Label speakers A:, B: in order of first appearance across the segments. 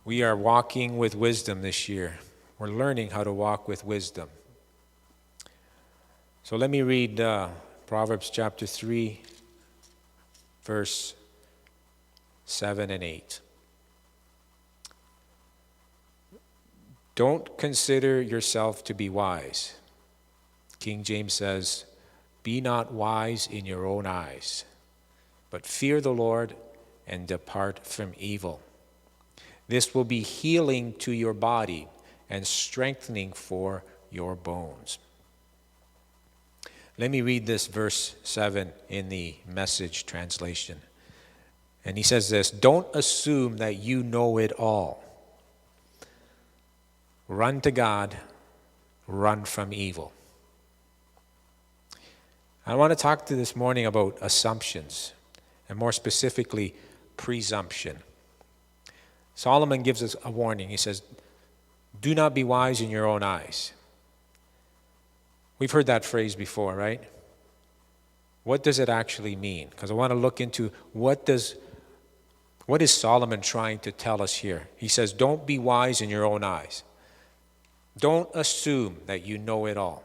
A: We are walking with wisdom this year. We're learning how to walk with wisdom. So let me read Proverbs chapter 3, verse 7 and 8. Don't consider yourself to be wise. King James says, be not wise in your own eyes, but fear the Lord and depart from evil. This will be healing to your body and strengthening for your bones. Let me read this verse 7 in the Message translation. And he says this, don't assume that you know it all. Run to God, run from evil. I want to talk to this morning about assumptions, and more specifically, presumption. Solomon gives us a warning. He says, do not be wise in your own eyes. We've heard that phrase before, right? What does it actually mean? Because I want to look into what is Solomon trying to tell us here? He says, don't be wise in your own eyes. Don't assume that you know it all.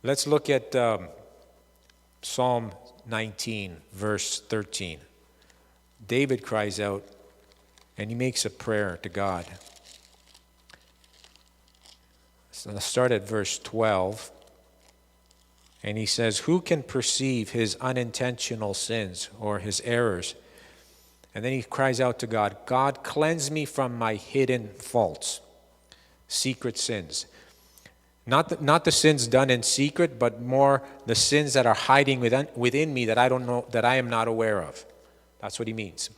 A: Let's look at Psalm 19, verse 13. David cries out, and he makes a prayer to God. So let's start at verse 12. And he says, who can perceive his unintentional sins or his errors? And then he cries out to God, God, cleanse me from my hidden faults, secret sins. Not the sins done in secret, but more the sins that are hiding within me that I don't know, that I am not aware of. That's what he means.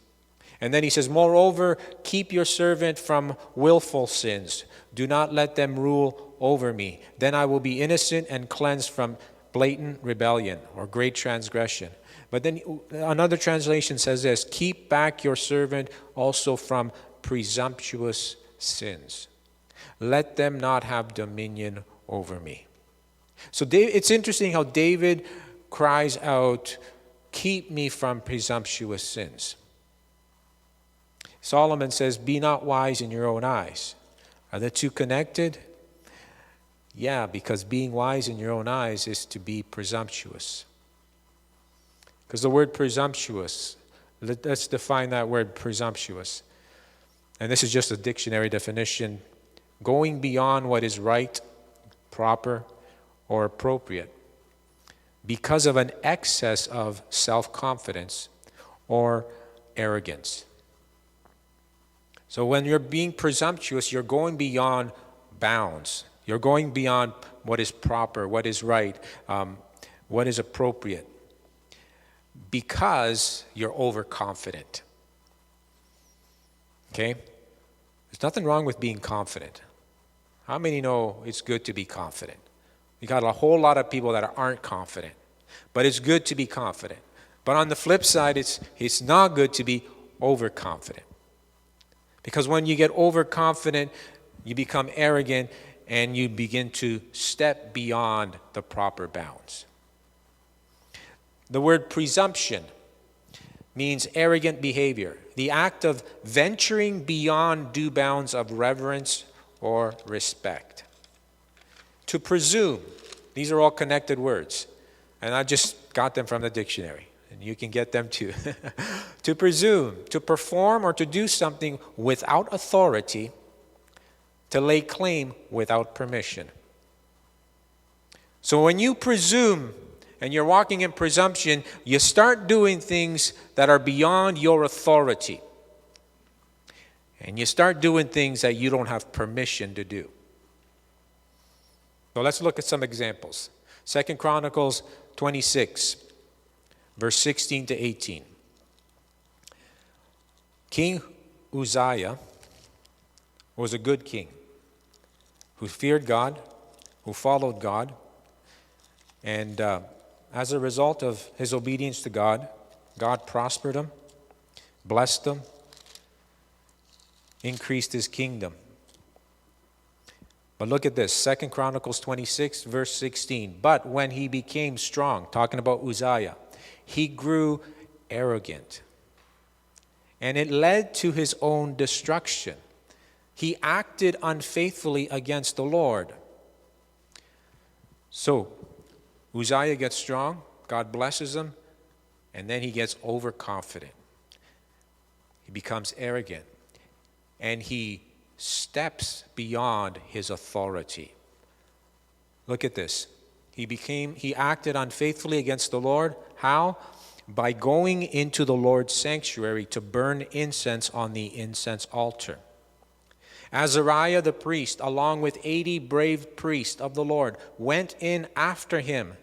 A: And then he says, moreover, keep your servant from willful sins. Do not let them rule over me. Then I will be innocent and cleansed from blatant rebellion or great transgression. But then another translation says this, keep back your servant also from presumptuous sins. Let them not have dominion over me. So it's interesting how David cries out, keep me from presumptuous sins. Solomon says, be not wise in your own eyes. Are the two connected? Yeah, because being wise in your own eyes is to be presumptuous. Because the word presumptuous, let's define that word presumptuous. And this is just a dictionary definition. Going beyond what is right, proper, or appropriate because of an excess of self-confidence or arrogance. So when you're being presumptuous, you're going beyond bounds. You're going beyond what is proper, what is right, what is appropriate, because you're overconfident. Okay? There's nothing wrong with being confident. How many know it's good to be confident? We got a whole lot of people that aren't confident, but it's good to be confident. But on the flip side, it's not good to be overconfident. Because when you get overconfident, you become arrogant and you begin to step beyond the proper bounds. The word presumption means arrogant behavior, the act of venturing beyond due bounds of reverence or respect. To presume, these are all connected words, and I just got them from the dictionary, and you can get them too. To presume, to perform or to do something without authority, to lay claim without permission. So when you presume and you're walking in presumption, you start doing things that are beyond your authority. And you start doing things that you don't have permission to do. So let's look at some examples. 2 Chronicles 26, verse 16 to 18. King Uzziah was a good king who feared God, who followed God, and as a result of his obedience to God, God prospered him, blessed him, increased his kingdom. But look at this, 2 Chronicles 26, verse 16. But when he became strong, talking about Uzziah, he grew arrogant and it led to his own destruction. He acted unfaithfully against the Lord. So, Uzziah gets strong, God blesses him, and then he gets overconfident. He becomes arrogant, and he steps beyond his authority. Look at this. He acted unfaithfully against the Lord. How? By going into the Lord's sanctuary to burn incense on the incense altar. Azariah the priest, along with 80 brave priests of the Lord, went in after him.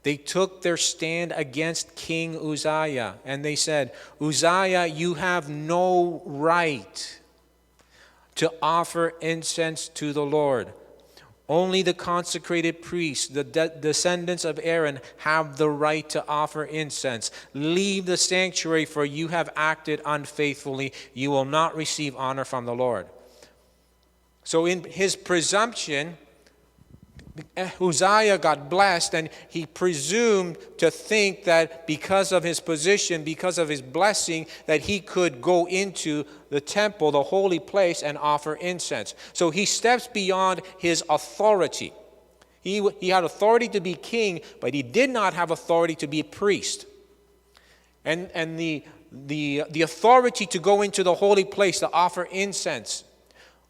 A: They took their stand against King Uzziah, and they said, Uzziah, you have no right to offer incense to the Lord. Only the consecrated priests, the descendants of Aaron, have the right to offer incense. Leave the sanctuary, for you have acted unfaithfully. You will not receive honor from the Lord. So in his presumption, Uzziah got blessed, and he presumed to think that because of his position, because of his blessing, that he could go into the temple, the holy place, and offer incense. So he steps beyond his authority. He had authority to be king, but he did not have authority to be a priest. And the authority to go into the holy place to offer incense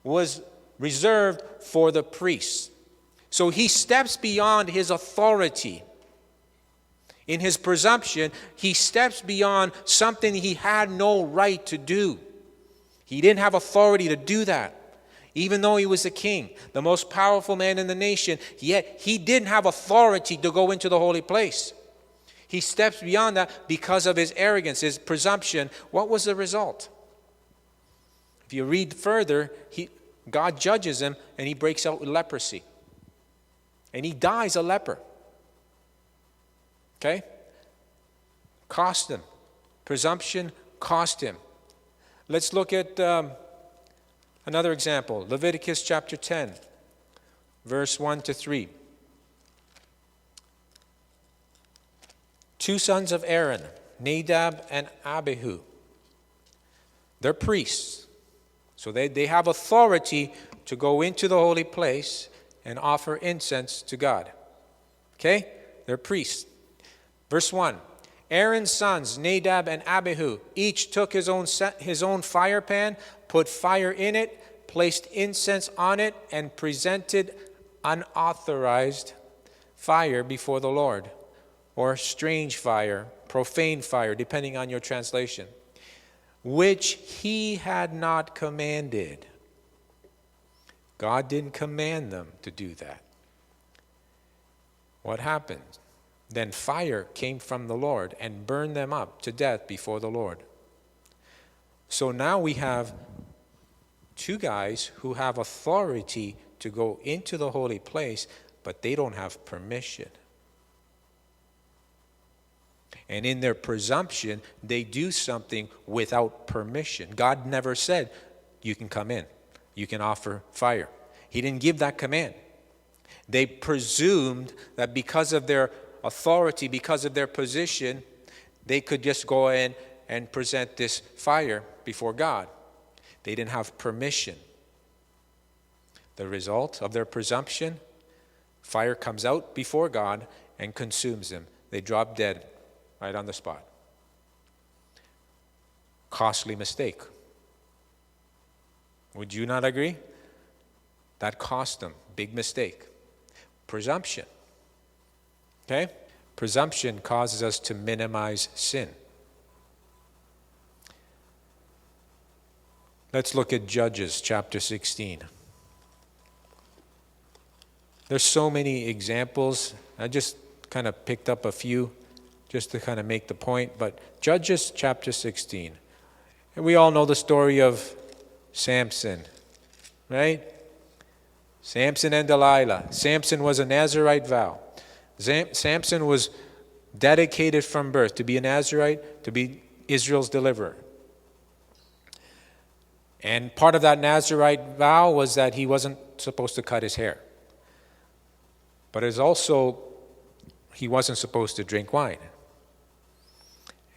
A: was reserved for the priests. So he steps beyond his authority. In his presumption, he steps beyond something he had no right to do. He didn't have authority to do that. Even though he was the king, the most powerful man in the nation, yet he didn't have authority to go into the holy place. He steps beyond that because of his arrogance, his presumption. What was the result? If you read further, God judges him, and he breaks out with leprosy. And he dies a leper. Okay? Cost him. Presumption cost him. Let's look at another example. Leviticus chapter 10, verse 1 to 3. Two sons of Aaron, Nadab and Abihu. They're priests. So they have authority to go into the holy place and offer incense to God. Okay? They're priests. Verse 1. Aaron's sons, Nadab and Abihu, each took his own fire pan, put fire in it, placed incense on it, and presented unauthorized fire before the Lord, or strange fire, profane fire, depending on your translation, which he had not commanded. God didn't command them to do that. What happened? Then fire came from the Lord and burned them up to death before the Lord. So now we have two guys who have authority to go into the holy place, but they don't have permission. And in their presumption, they do something without permission. God never said, you can come in. You can offer fire. He didn't give that command. They presumed that because of their authority, because of their position, they could just go in and present this fire before God. They didn't have permission. The result of their presumption, fire comes out before God and consumes them. They drop dead right on the spot. Costly mistake. Would you not agree? That cost them. Big mistake. Presumption. Okay? Presumption causes us to minimize sin. Let's look at Judges chapter 16. There's so many examples. I just kind of picked up a few just to kind of make the point. But Judges chapter 16. And we all know the story of Samson, right? Samson and Delilah. Samson was a Nazirite vow. Samson was dedicated from birth to be a Nazirite, to be Israel's deliverer. And part of that Nazirite vow was that he wasn't supposed to cut his hair. But it's also, he wasn't supposed to drink wine.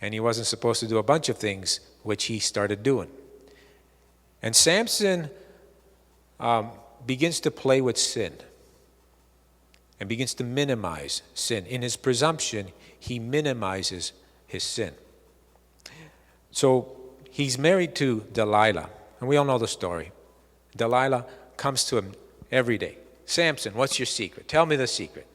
A: And he wasn't supposed to do a bunch of things which he started doing. And Samson begins to play with sin and begins to minimize sin. In his presumption, he minimizes his sin. So he's married to Delilah, and we all know the story. Delilah comes to him every day. Samson, what's your secret? Tell me the secret.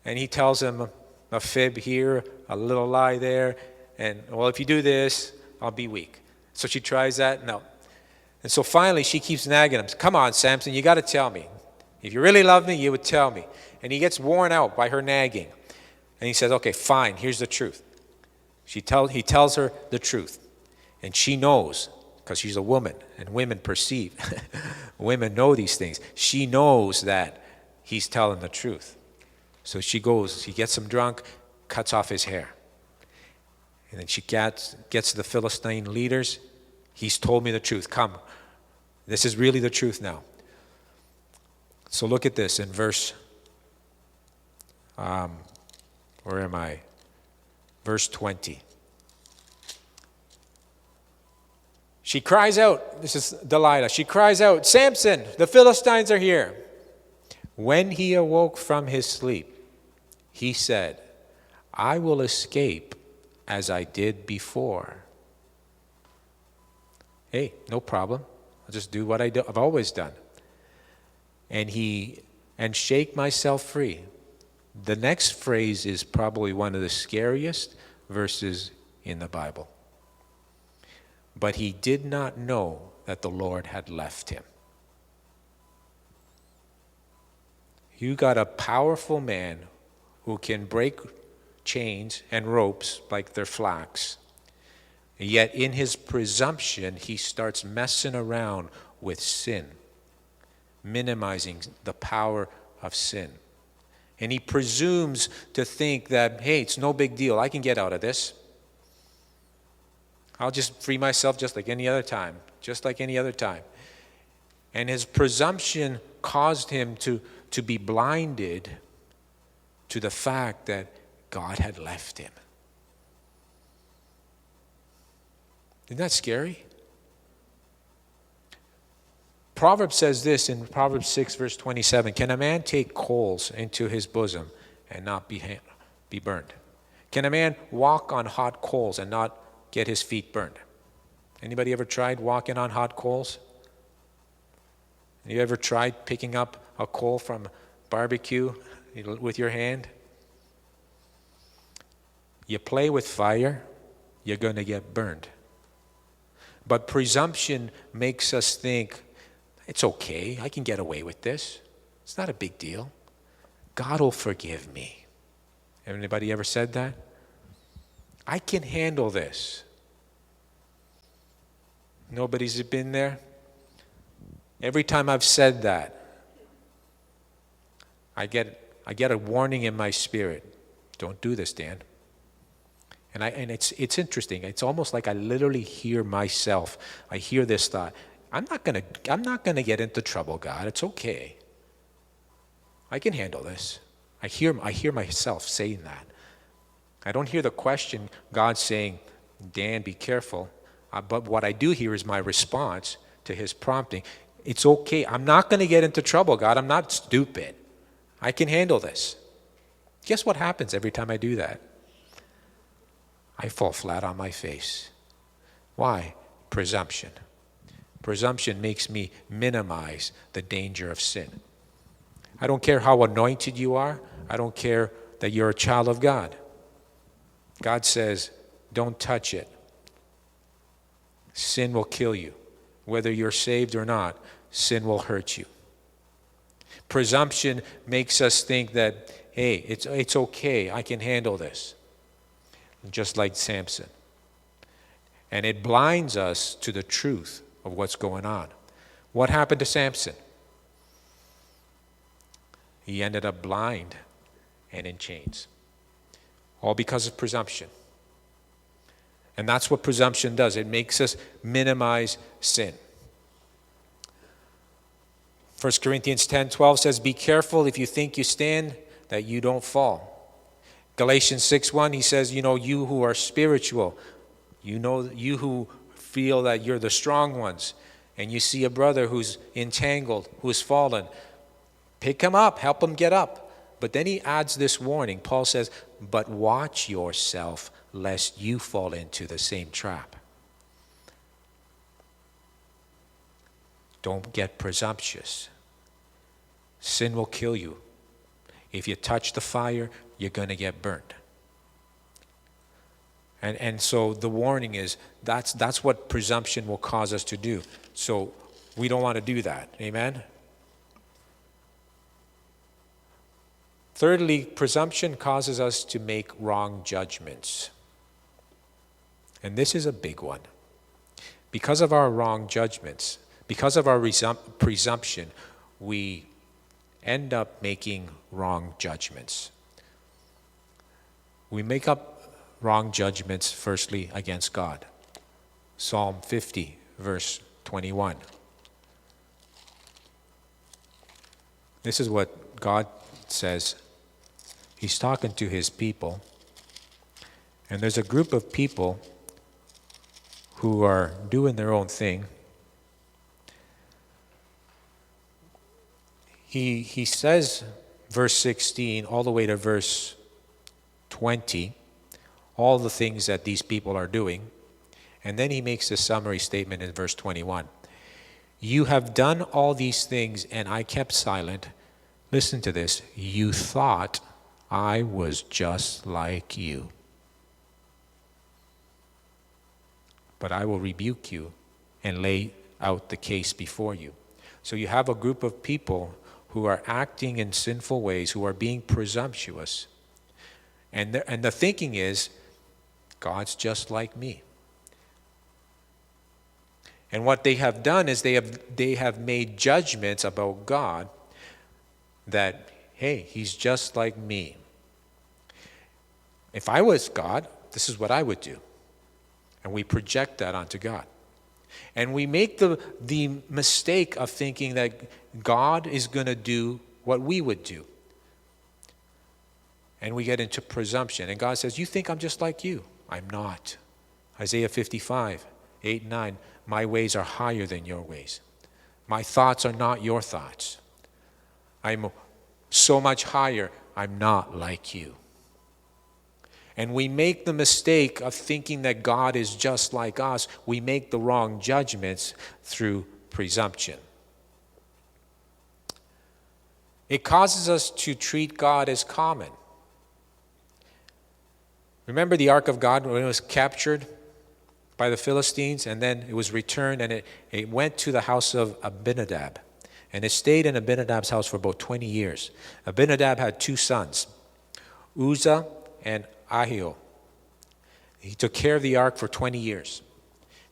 A: And he tells him a fib here, a little lie there, and, well, if you do this, I'll be weak. So she tries that, no. And so finally she keeps nagging him. Come on, Samson, you got to tell me. If you really love me, you would tell me. And he gets worn out by her nagging. And he says, okay, fine, here's the truth. He tells her the truth. And she knows, because she's a woman, and women perceive. Women know these things. She knows that he's telling the truth. So she goes, she gets him drunk, cuts off his hair. And then she gets to the Philistine leaders. He's told me the truth. Come, this is really the truth now. So look at this in verse, where am I? Verse 20. She cries out, this is Delilah, she cries out, Samson, the Philistines are here. When he awoke from his sleep, he said, I will escape as I did before. Hey, no problem. I'll just do what I've always done. And shake myself free. The next phrase is probably one of the scariest verses in the Bible. But he did not know that the Lord had left him. You got a powerful man who can break chains and ropes like they're flax. Yet in his presumption, he starts messing around with sin, minimizing the power of sin. And he presumes to think that, hey, it's no big deal. I can get out of this. I'll just free myself just like any other time. Just like any other time. And his presumption caused him to be blinded to the fact that God had left him. Isn't that scary? Proverbs says this in Proverbs 6, verse 27. Can a man take coals into his bosom and not be burned? Can a man walk on hot coals and not get his feet burned? Anybody ever tried walking on hot coals? You ever tried picking up a coal from barbecue with your hand? You play with fire, you're going to get burned. But presumption makes us think, it's okay, I can get away with this. It's not a big deal. God will forgive me. Anybody ever said that? I can handle this. Nobody's been there? Every time I've said that, I get a warning in my spirit. Don't do this, Dan. And it's interesting. It's almost like I literally hear myself. I hear this thought. I'm not gonna get into trouble, God. It's okay. I can handle this. I hear myself saying that. I don't hear the question, God saying, Dan, be careful. But what I do hear is my response to his prompting. It's okay. I'm not going to get into trouble, God. I'm not stupid. I can handle this. Guess what happens every time I do that? I fall flat on my face. Why? Presumption. Presumption makes me minimize the danger of sin. I don't care how anointed you are. I don't care that you're a child of God. God says, don't touch it. Sin will kill you. Whether you're saved or not, sin will hurt you. Presumption makes us think that, hey, it's okay, I can handle this. Just like Samson. And it blinds us to the truth of what's going on. What happened to Samson? He ended up blind and in chains. All because of presumption. And that's what presumption does. It makes us minimize sin. 1 Corinthians 10:12 says, be careful if you think you stand, that you don't fall. Galatians 6:1, he says, you who are spiritual, You who feel that you're the strong ones, and you see a brother who's entangled, who's fallen, pick him up, help him get up. But then he adds this warning. Paul says, but watch yourself lest you fall into the same trap. Don't get presumptuous. Sin will kill you. If you touch the fire, you're going to get burnt. And so the warning is that's what presumption will cause us to do. So we don't want to do that. Amen? Thirdly, presumption causes us to make wrong judgments. And this is a big one. Because of our wrong judgments, because of our presumption, we end up making wrong judgments. We make up wrong judgments, firstly, against God. Psalm 50, verse 21. This is what God says. He's talking to his people. And there's a group of people who are doing their own thing. He says, verse 16, all the way to verse 20, all the things that these people are doing. And then he makes a summary statement in verse 21. You have done all these things, and I kept silent. Listen to this. You thought I was just like you. But I will rebuke you and lay out the case before you. So you have a group of people who are acting in sinful ways, who are being presumptuous. And the thinking is, God's just like me. And what they have done is they have made judgments about God that, hey, he's just like me. If I was God, this is what I would do. And we project that onto God. And we make the mistake of thinking that God is going to do what we would do. And we get into presumption. And God says, you think I'm just like you? I'm not. Isaiah 55, 8 and 9, my ways are higher than your ways. My thoughts are not your thoughts. I'm so much higher, I'm not like you. And we make the mistake of thinking that God is just like us. We make the wrong judgments through presumption. It causes us to treat God as common. Remember the Ark of God when it was captured by the Philistines, and then it was returned, and it went to the house of Abinadab. And it stayed in Abinadab's house for about 20 years. Abinadab had two sons, Uzzah and Ahio. He took care of the ark for 20 years.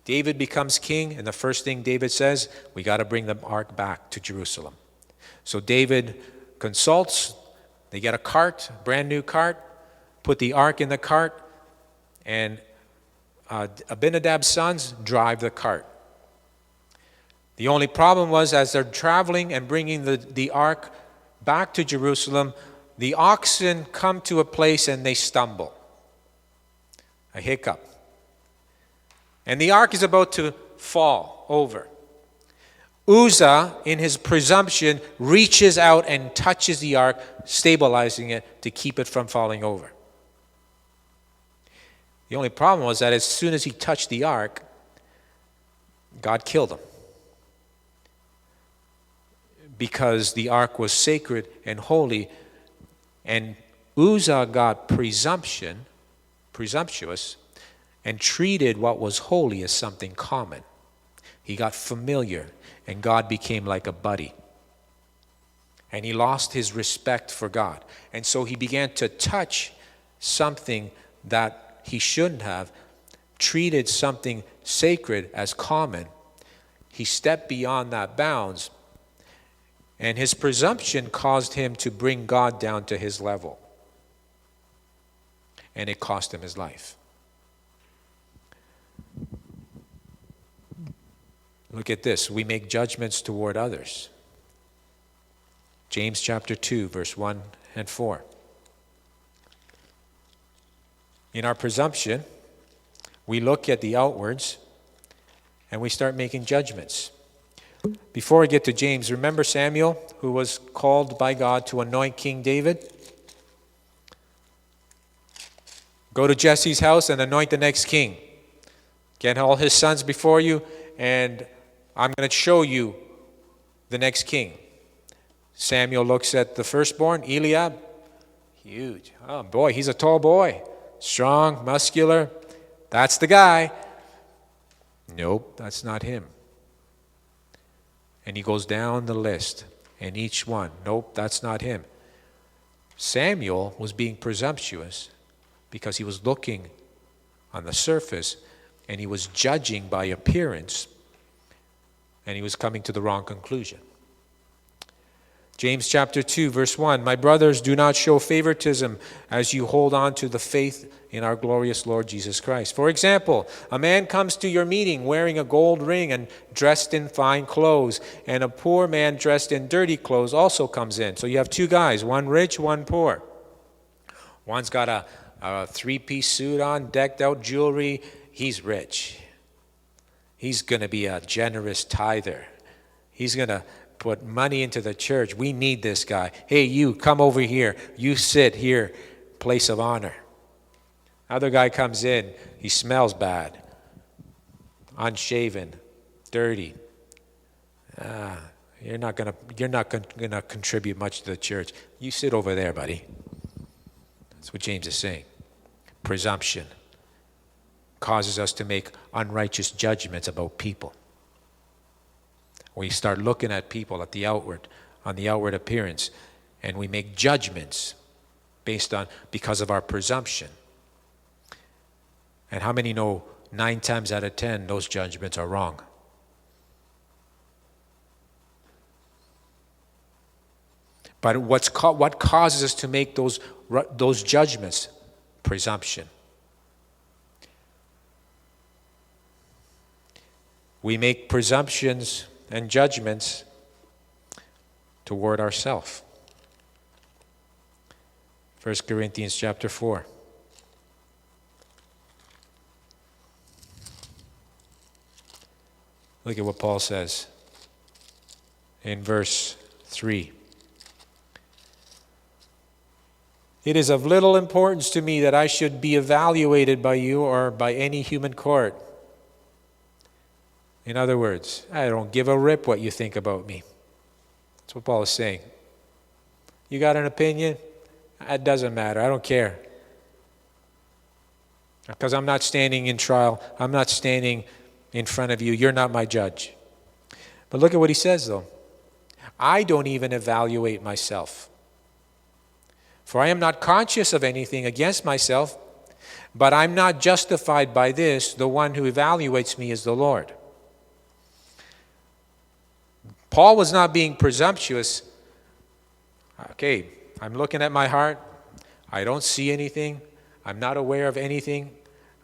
A: David becomes king, and the first thing David says, we got to bring the ark back to Jerusalem. So David consults. They get a cart, a brand new cart, put the ark in the cart, and Abinadab's sons drive the cart. The only problem was, as they're traveling and bringing the ark back to Jerusalem, the oxen come to a place and they stumble. A hiccup. And the ark is about to fall over. Uzzah, in his presumption, reaches out and touches the ark, stabilizing it to keep it from falling over. The only problem was that as soon as he touched the ark, God killed him. Because the ark was sacred and holy, and Uzzah got presumptuous, and treated what was holy as something common. He got familiar, and God became like a buddy. And he lost his respect for God. And so he began to touch something that he shouldn't have, treated something sacred as common. He stepped beyond that bounds, and his presumption caused him to bring God down to his level. And it cost him his life. Look at this. We make judgments toward others. James chapter 2, verse 1 and 4. In our presumption, We look at the outwards and we start making judgments. Before I get to James, remember Samuel, who was called by God to anoint King David? Go to Jesse's house and anoint the next king. Get all his sons before you, and I'm going to show you the next king. Samuel looks at the firstborn, Eliab. Huge. Oh boy, he's a tall boy. Strong, muscular. That's the guy. Nope, that's not him. And he goes down the list, and each one, nope, that's not him. Samuel was being presumptuous because he was looking on the surface, and he was judging by appearance, and he was coming to the wrong conclusion. James chapter 2, verse 1, my brothers, do not show favoritism as you hold on to the faith in our glorious Lord Jesus Christ. For example, a man comes to your meeting wearing a gold ring and dressed in fine clothes, and a poor man dressed in dirty clothes also comes in. So you have two guys, one rich, one poor. One's got a three-piece suit on, decked out jewelry. He's rich. He's going to be a generous tither. He's going to put money into the church. We need this guy. Hey, you, come over here. You sit here, place of honor. Other guy comes in. He smells bad, unshaven, dirty. You're not gonna contribute much to the church. You sit over there, buddy. That's what James is saying. Presumption causes us to make unrighteous judgments about people. We start looking at people on the outward appearance, and we make judgments because of our presumption. And how many know 9 times out of 10 those judgments are wrong? But what causes us to make those judgments? Presumption. We make presumptions and judgments toward ourselves. 1 Corinthians chapter 4. Look at what Paul says in verse 3. It is of little importance to me that I should be evaluated by you or by any human court. In other words, I don't give a rip what you think about me. That's what Paul is saying. You got an opinion? It doesn't matter. I don't care. Because I'm not standing in trial. I'm not standing in front of you. You're not my judge. But look at what he says, though. I don't even evaluate myself. For I am not conscious of anything against myself, but I'm not justified by this. The one who evaluates me is the Lord. Paul was not being presumptuous. Okay, I'm looking at my heart. I don't see anything. I'm not aware of anything.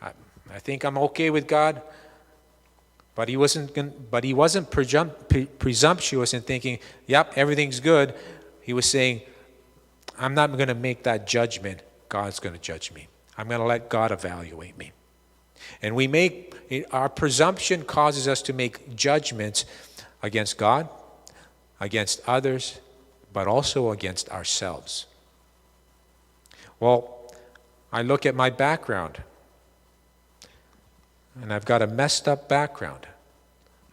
A: I think I'm okay with God. But he wasn't presumptuous in thinking, yep, everything's good. He was saying, I'm not going to make that judgment. God's going to judge me. I'm going to let God evaluate me. And our presumption causes us to make judgments against God, against others, but also against ourselves. Well, I look at my background, and I've got a messed up background.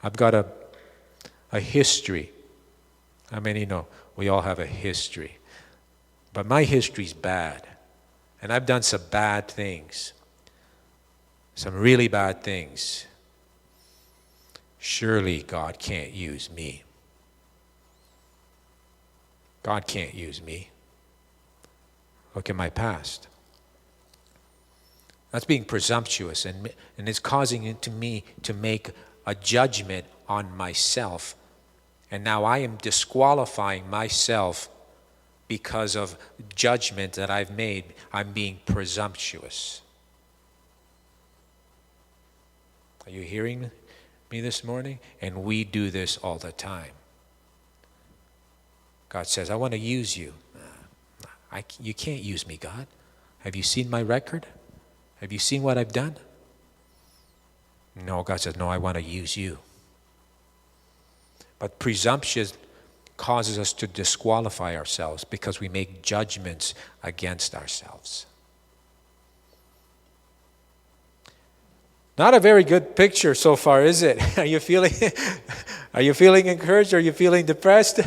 A: I've got a history. How many know we all have a history? But my history's bad, and I've done some bad things, some really bad things. Surely God can't use me. God can't use me. Look at my past. That's being presumptuous, and it's causing me to make a judgment on myself. And now I am disqualifying myself because of judgment that I've made. I'm being presumptuous. Are you hearing me this morning? And we do this all the time. God says, I want to use you. You can't use me, God. Have you seen my record? Have you seen what I've done? No, God says, no, I want to use you. But presumption causes us to disqualify ourselves because we make judgments against ourselves. Not a very good picture so far, is it? Are you feeling encouraged? Or are you feeling depressed?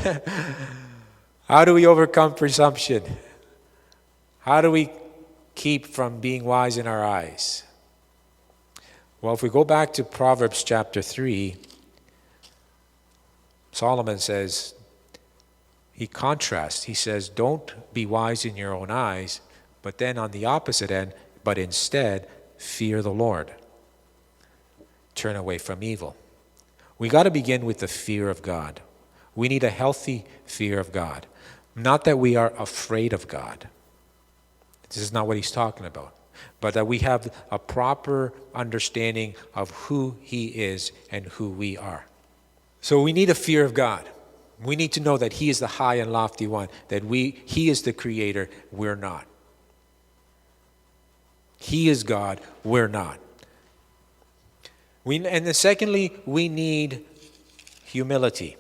A: How do we overcome presumption? How do we keep from being wise in our eyes? Well, if we go back to Proverbs chapter 3, Solomon says, he contrasts. He says, don't be wise in your own eyes, but then on the opposite end, but instead, fear the Lord. Turn away from evil. We got to begin with the fear of God. We need a healthy fear of God. Not that we are afraid of God. This is not what he's talking about. But that we have a proper understanding of who he is and who we are. So we need a fear of God. We need to know that he is the high and lofty one, that he is the creator, we're not. He is God, we're not. And then secondly, we need humility.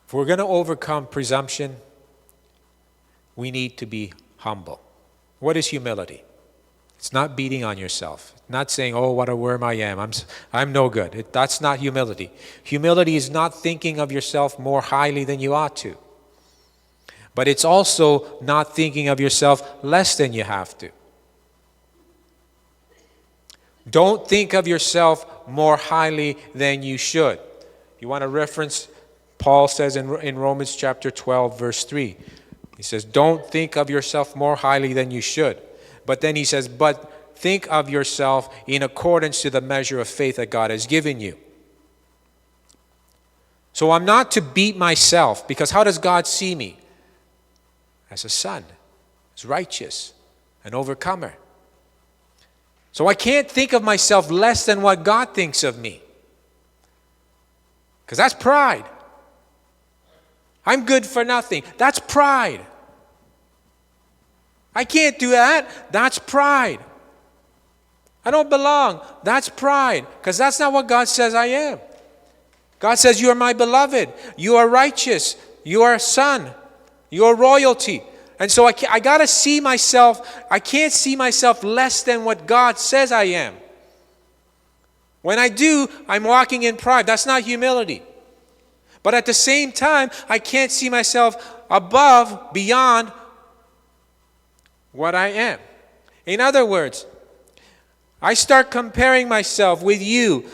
A: If we're going to overcome presumption, we need to be humble. What is humility? It's not beating on yourself. Not saying, oh, what a worm I am. I'm no good. That's not humility. Humility is not thinking of yourself more highly than you ought to. But it's also not thinking of yourself less than you have to. Don't think of yourself more highly than you should. You want to reference, Paul says in Romans chapter 12, verse 3. He says, don't think of yourself more highly than you should. But then he says, but think of yourself in accordance to the measure of faith that God has given you. So I'm not to beat myself, because how does God see me? As a son, as righteous, an overcomer. So I can't think of myself less than what God thinks of me. Because that's pride. I'm good for nothing. That's pride. I can't do that. That's pride. I don't belong. That's pride. Because that's not what God says I am. God says, you are my beloved. You are righteous. You are a son. You are royalty. And so I got to see myself. I can't see myself less than what God says I am. When I do, I'm walking in pride. That's not humility. But at the same time, I can't see myself above, beyond what I am. In other words, I start comparing myself with you.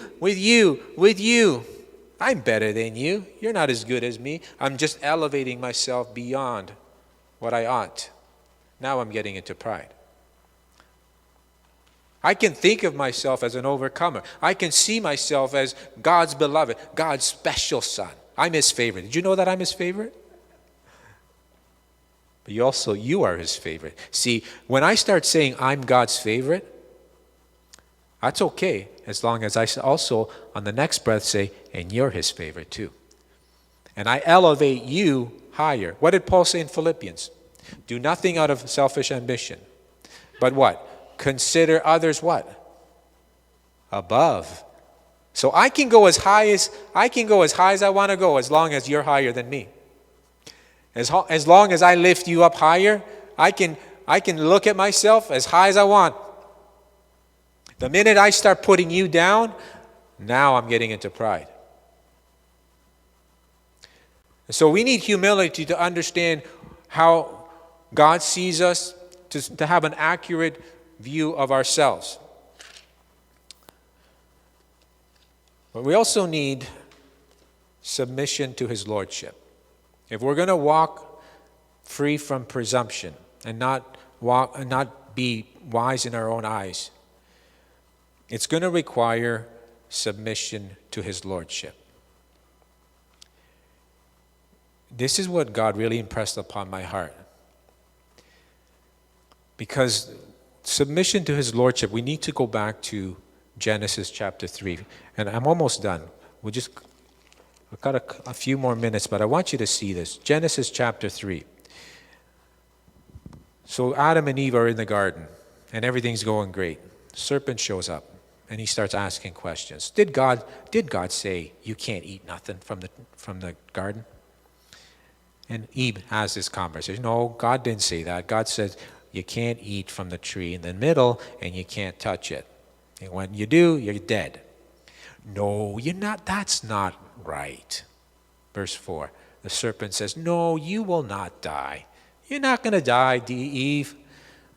A: I'm better than you. You're not as good as me. I'm just elevating myself beyond what I ought. Now I'm getting into pride. I can think of myself as an overcomer. I can see myself as God's beloved, God's special son. I'm his favorite. Did you know that I'm his favorite? But you are his favorite. See, when I start saying I'm God's favorite, that's okay, as long as I also, on the next breath, say, and you're his favorite too. And I elevate you higher. What did Paul say in Philippians? Do nothing out of selfish ambition. But what? Consider others what? Above. So I can go as high as I want to go, as long as you're higher than me. As long as I lift you up higher, I can look at myself as high as I want. The minute I start putting you down, now I'm getting into pride. So we need humility to understand how God sees us, to have an accurate view of ourselves. But we also need submission to his lordship. If we're going to walk free from presumption and not be wise in our own eyes, it's going to require submission to his lordship. This is what God really impressed upon my heart. Because submission to his lordship, we need to go back to Genesis chapter 3. And I'm almost done. I've got a few more minutes, but I want you to see this. Genesis chapter 3. So Adam and Eve are in the garden, and everything's going great. Serpent shows up, and he starts asking questions. Did God say you can't eat nothing from the garden? And Eve has this conversation. No, God didn't say that. God says you can't eat from the tree in the middle, and you can't touch it. And when you do, you're dead. No, you're not. That's not right. Verse 4. The serpent says, no, you will not die. You're not going to die, Eve.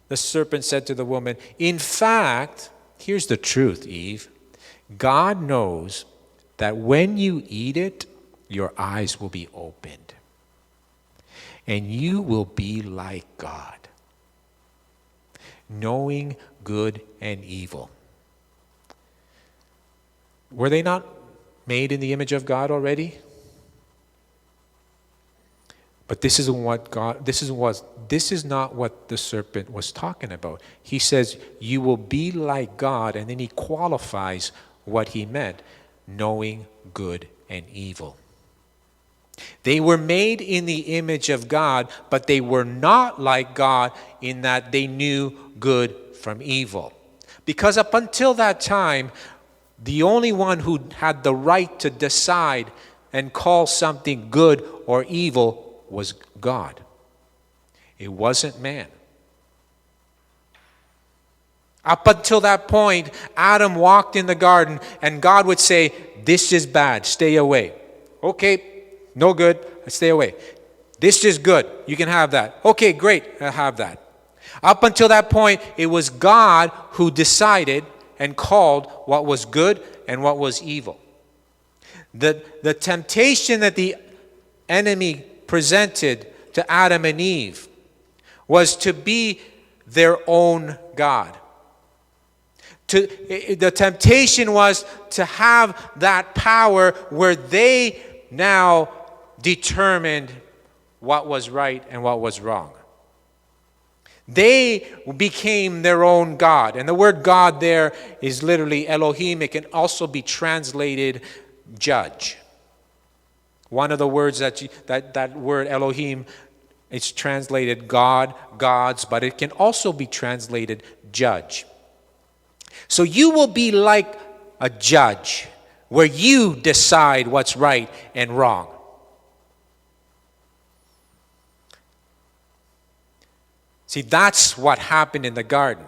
A: The serpent said to the woman, in fact, here's the truth, Eve. God knows that when you eat it, your eyes will be opened. And you will be like God, knowing good and evil. Were they not made in the image of God already? But this is not what the serpent was talking about. He says, you will be like God, and then he qualifies what he meant, knowing good and evil. They were made in the image of God, but they were not like God in that they knew good from evil. Because up until that time, the only one who had the right to decide and call something good or evil was God. It wasn't man. Up until that point, Adam walked in the garden and God would say, this is bad, stay away. Okay, no good, stay away. This is good, you can have that. Okay, great, I'll have that. Up until that point, it was God who decided and called what was good and what was evil. The temptation that the enemy presented to Adam and Eve was to be their own God. The temptation was to have that power where they now determined what was right and what was wrong. They became their own God. And the word God there is literally Elohim. It can also be translated judge. One of the words that word Elohim, it's translated God, gods, but it can also be translated judge. So you will be like a judge where you decide what's right and wrong. See, that's what happened in the garden.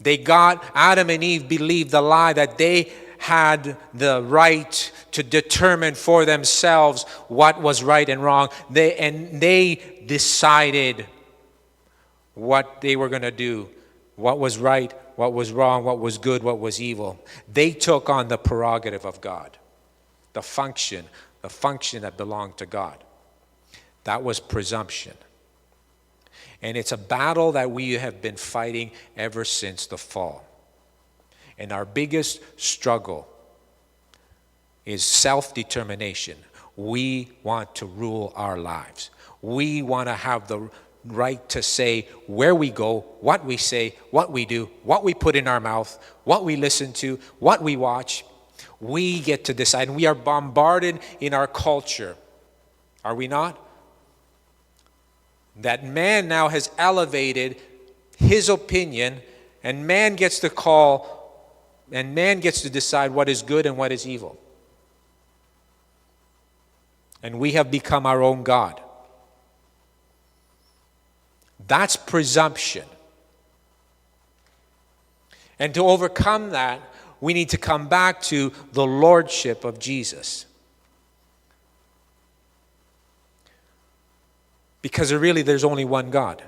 A: Adam and Eve believed the lie that they had the right to determine for themselves what was right and wrong. They decided what they were going to do, what was right, what was wrong, what was good, what was evil. They took on the prerogative of God, the function that belonged to God. That was presumption. And it's a battle that we have been fighting ever since the fall. And our biggest struggle is self-determination. We want to rule our lives. We want to have the right to say where we go, what we say, what we do, what we put in our mouth, what we listen to, what we watch. We get to decide. And we are bombarded in our culture. Are we not? That man now has elevated his opinion, and man gets to call, and man gets to decide what is good and what is evil. And we have become our own God. That's presumption. And to overcome that, we need to come back to the lordship of Jesus. Because really there's only one God.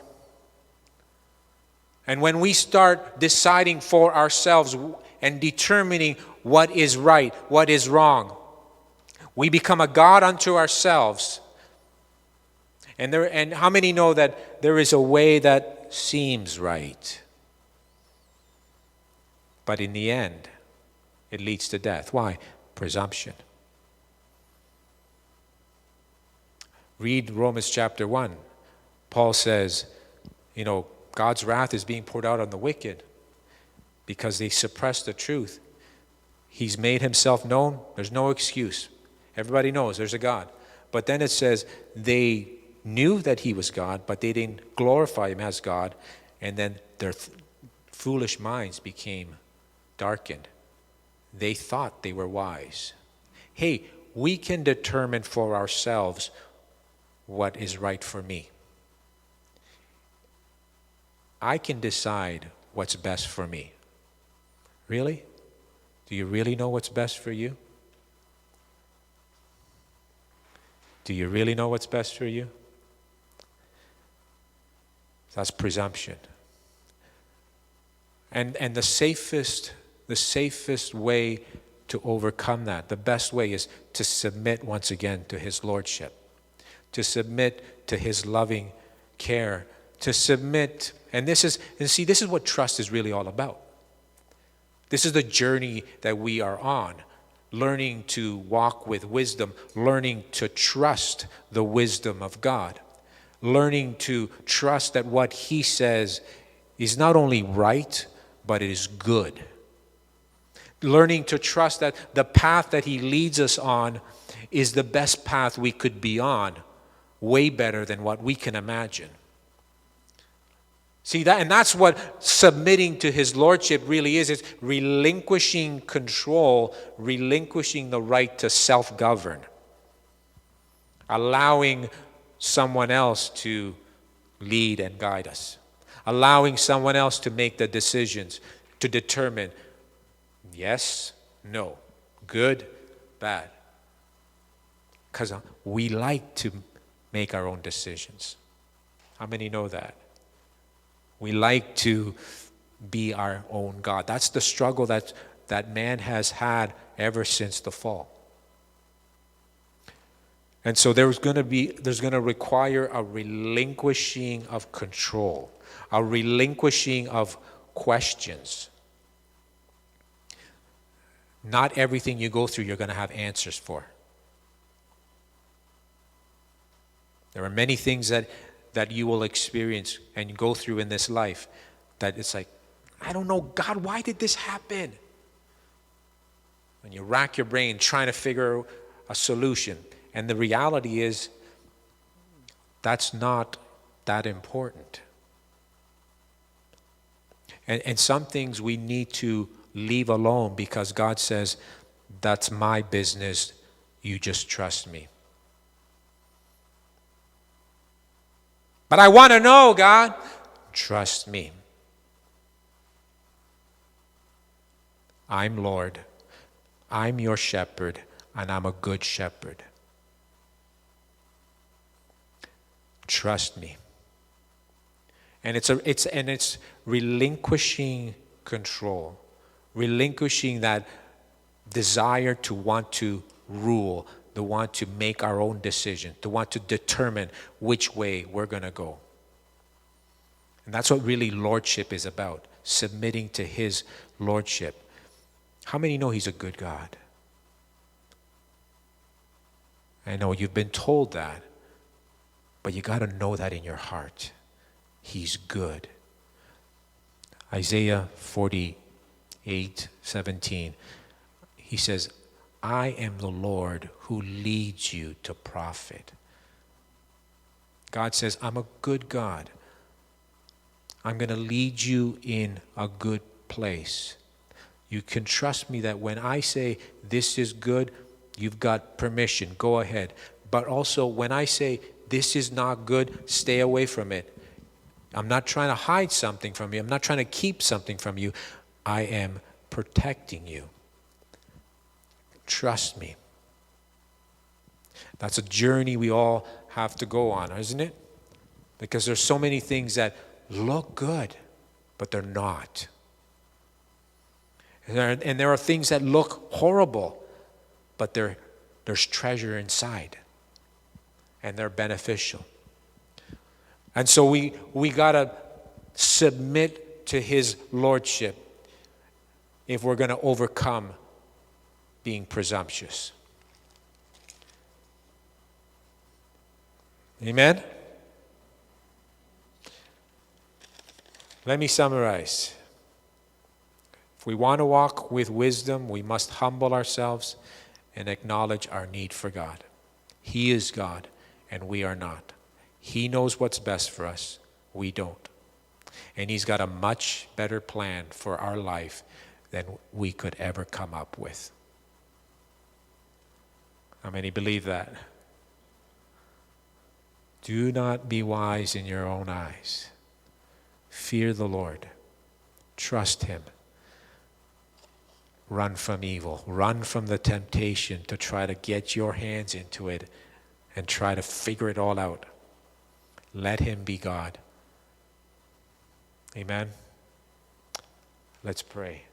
A: And when we start deciding for ourselves and determining what is right, what is wrong, we become a God unto ourselves. And how many know that there is a way that seems right, but in the end, it leads to death? Why? Presumption. Read Romans chapter 1. Paul says, God's wrath is being poured out on the wicked because they suppress the truth. He's made himself known. There's no excuse. Everybody knows there's a God. But then it says they knew that he was God, but they didn't glorify him as God. And then foolish minds became darkened. They thought they were wise. Hey, we can determine for ourselves what is right for me. I can decide what's best for me. Really? Do you really know what's best for you? Do you really know what's best for you? That's presumption. And the safest way to overcome that, the best way, is to submit once again to His Lordship, to submit to His loving care, to submit. And this is what trust is really all about. This is the journey that we are on, learning to walk with wisdom, learning to trust the wisdom of God, learning to trust that what He says is not only right, but it is good. Learning to trust that the path that He leads us on is the best path we could be on, way better than what we can imagine. See that, and that's what submitting to His Lordship really is. It's relinquishing control, relinquishing the right to self-govern, allowing someone else to lead and guide us, allowing someone else to make the decisions, to determine yes, no, good, bad. Because we like to make our own decisions. How many know that? We like to be our own God. That's the struggle that man has had ever since the fall. And so there's going to require a relinquishing of control, a relinquishing of questions. Not everything you go through you're going to have answers for. There are many things that you will experience and go through in this life that it's like, I don't know, God, why did this happen? And you rack your brain trying to figure a solution. And the reality is, that's not that important. And some things we need to leave alone because God says, that's my business, you just trust me. But I want to know, God. Trust me. I'm Lord. I'm your shepherd, and I'm a good shepherd. Trust me. And it's relinquishing control, relinquishing that desire to want to rule, to want to make our own decision, to want to determine which way we're going to go. And that's what really lordship is about, submitting to His lordship. How many know He's a good God? I know you've been told that, but you got to know that in your heart. He's good. Isaiah 48:17, He says, I am the Lord who leads you to profit. God says, I'm a good God. I'm going to lead you in a good place. You can trust me that when I say this is good, you've got permission. Go ahead. But also when I say this is not good, stay away from it. I'm not trying to hide something from you. I'm not trying to keep something from you. I am protecting you. Trust me. That's a journey we all have to go on, isn't it? Because there's so many things that look good, but they're not. And there are things that look horrible, but there's treasure inside. And they're beneficial. And so we got to submit to His lordship if we're going to overcome being presumptuous. Amen? Let me summarize. If we want to walk with wisdom, we must humble ourselves and acknowledge our need for God. He is God, and we are not. He knows what's best for us. We don't. And he's got a much better plan for our life than we could ever come up with. How many believe that? Do not be wise in your own eyes. Fear the Lord. Trust him. Run from evil. Run from the temptation to try to get your hands into it and try to figure it all out. Let him be God. Amen. Let's pray.